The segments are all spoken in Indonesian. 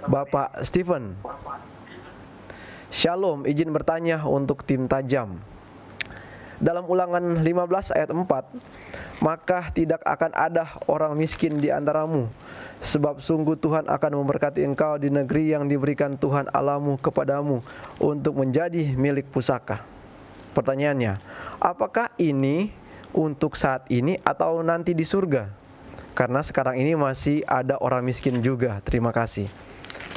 Bapak Stephen. Shalom, izin bertanya untuk tim tajam. Dalam Ulangan 15 ayat 4, maka tidak akan ada orang miskin di antaramu, sebab sungguh Tuhan akan memberkati engkau di negeri yang diberikan Tuhan Allahmu kepadamu untuk menjadi milik pusaka. Pertanyaannya, apakah ini untuk saat ini atau nanti di surga? Karena sekarang ini masih ada orang miskin juga. Terima kasih.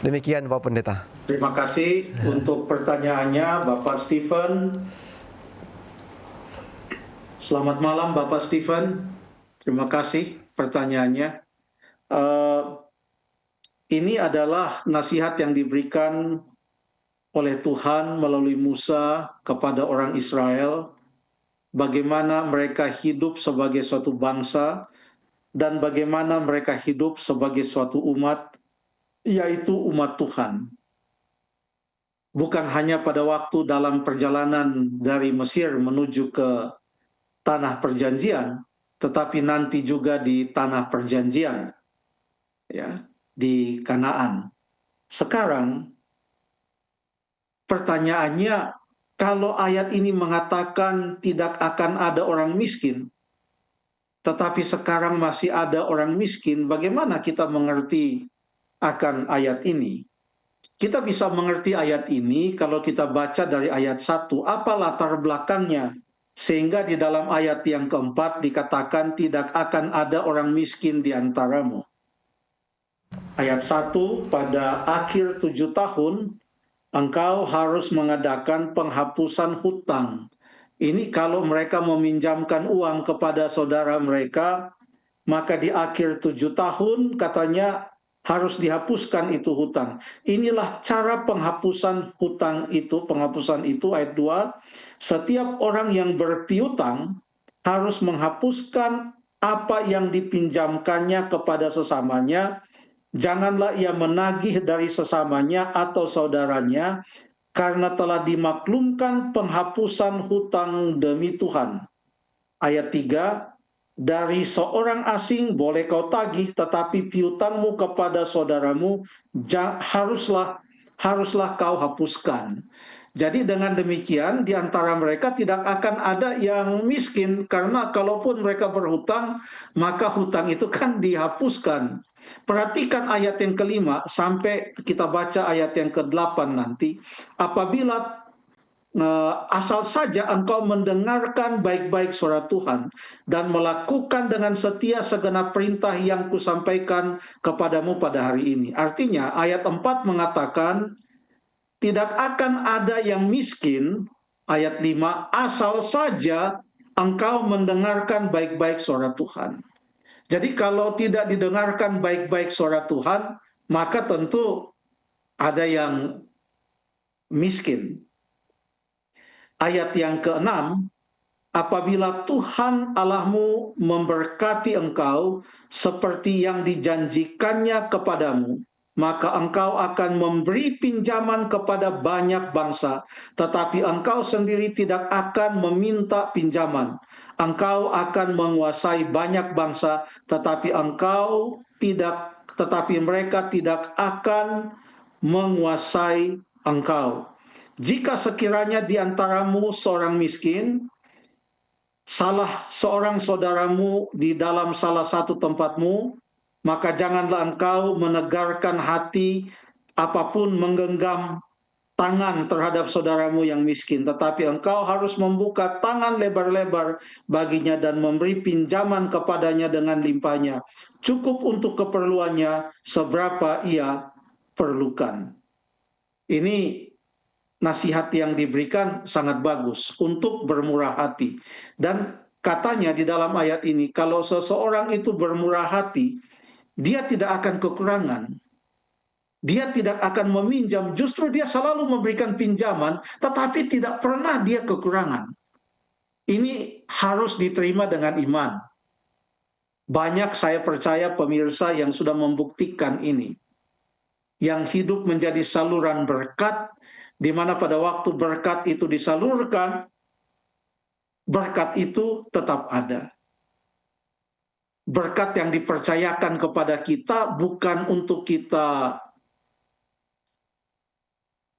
Demikian Pak Pendeta. Terima kasih untuk pertanyaannya Bapak Stephen. Selamat malam Bapak Stephen. Terima kasih pertanyaannya. Ini adalah nasihat yang diberikan oleh Tuhan melalui Musa kepada orang Israel, bagaimana mereka hidup sebagai suatu bangsa dan bagaimana mereka hidup sebagai suatu umat, yaitu umat Tuhan. Bukan hanya pada waktu dalam perjalanan dari Mesir menuju ke tanah perjanjian, tetapi nanti juga di tanah perjanjian, ya, di Kanaan. Sekarang pertanyaannya, kalau ayat ini mengatakan tidak akan ada orang miskin, tetapi sekarang masih ada orang miskin, bagaimana kita mengerti akan ayat ini? Kita bisa mengerti ayat ini kalau kita baca dari ayat 1, apa latar belakangnya, sehingga di dalam ayat yang keempat dikatakan tidak akan ada orang miskin di antaramu. Ayat 1, pada akhir 7 tahun, engkau harus mengadakan penghapusan hutang. Ini kalau mereka meminjamkan uang kepada saudara mereka, maka di akhir 7 tahun katanya harus dihapuskan itu hutang. Inilah cara penghapusan hutang itu, penghapusan itu ayat 2, setiap orang yang berpiutang harus menghapuskan apa yang dipinjamkannya kepada sesamanya. Janganlah ia menagih dari sesamanya atau saudaranya, karena telah dimaklumkan penghapusan hutang demi Tuhan. Ayat 3, dari seorang asing boleh kau tagih, tetapi piutangmu kepada saudaramu haruslah kau hapuskan. Jadi dengan demikian di antara mereka tidak akan ada yang miskin, karena kalaupun mereka berhutang, maka hutang itu kan dihapuskan. Perhatikan ayat yang kelima sampai kita baca ayat yang ke-8 nanti. Apabila asal saja engkau mendengarkan baik-baik suara Tuhan dan melakukan dengan setia segenap perintah yang kusampaikan kepadamu pada hari ini. Artinya ayat 4 mengatakan tidak akan ada yang miskin, ayat 5, asal saja engkau mendengarkan baik-baik suara Tuhan. Jadi kalau tidak didengarkan baik-baik suara Tuhan, maka tentu ada yang miskin. Ayat yang ke-6, apabila Tuhan Allahmu memberkati engkau seperti yang dijanjikannya kepadamu, maka engkau akan memberi pinjaman kepada banyak bangsa, tetapi engkau sendiri tidak akan meminta pinjaman. Engkau akan menguasai banyak bangsa, tetapi mereka tidak akan menguasai engkau. Jika sekiranya di antaramu seorang miskin, salah seorang saudaramu di dalam salah satu tempatmu, maka janganlah engkau menegarkan hati apapun menggenggam tangan terhadap saudaramu yang miskin, tetapi engkau harus membuka tangan lebar-lebar baginya dan memberi pinjaman kepadanya dengan limpahnya, cukup untuk keperluannya seberapa ia perlukan. Ini nasihat yang diberikan sangat bagus untuk bermurah hati. Dan katanya di dalam ayat ini, kalau seseorang itu bermurah hati, dia tidak akan kekurangan. Dia tidak akan meminjam, justru dia selalu memberikan pinjaman, tetapi tidak pernah dia kekurangan. Ini harus diterima dengan iman. Banyak saya percaya pemirsa yang sudah membuktikan ini. Yang hidup menjadi saluran berkat, di mana pada waktu berkat itu disalurkan, berkat itu tetap ada. Berkat yang dipercayakan kepada kita bukan untuk kita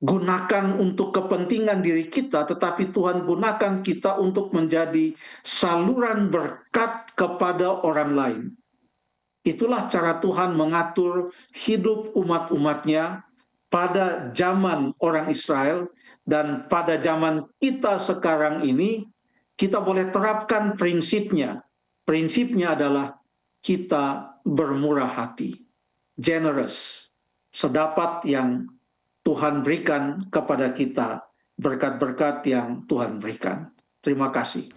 gunakan untuk kepentingan diri kita, tetapi Tuhan gunakan kita untuk menjadi saluran berkat kepada orang lain. Itulah cara Tuhan mengatur hidup umat-umatnya pada zaman orang Israel, dan pada zaman kita sekarang ini, kita boleh terapkan prinsipnya. Prinsipnya adalah kita bermurah hati, generous, sedapat yang Tuhan berikan kepada kita, berkat-berkat yang Tuhan berikan. Terima kasih.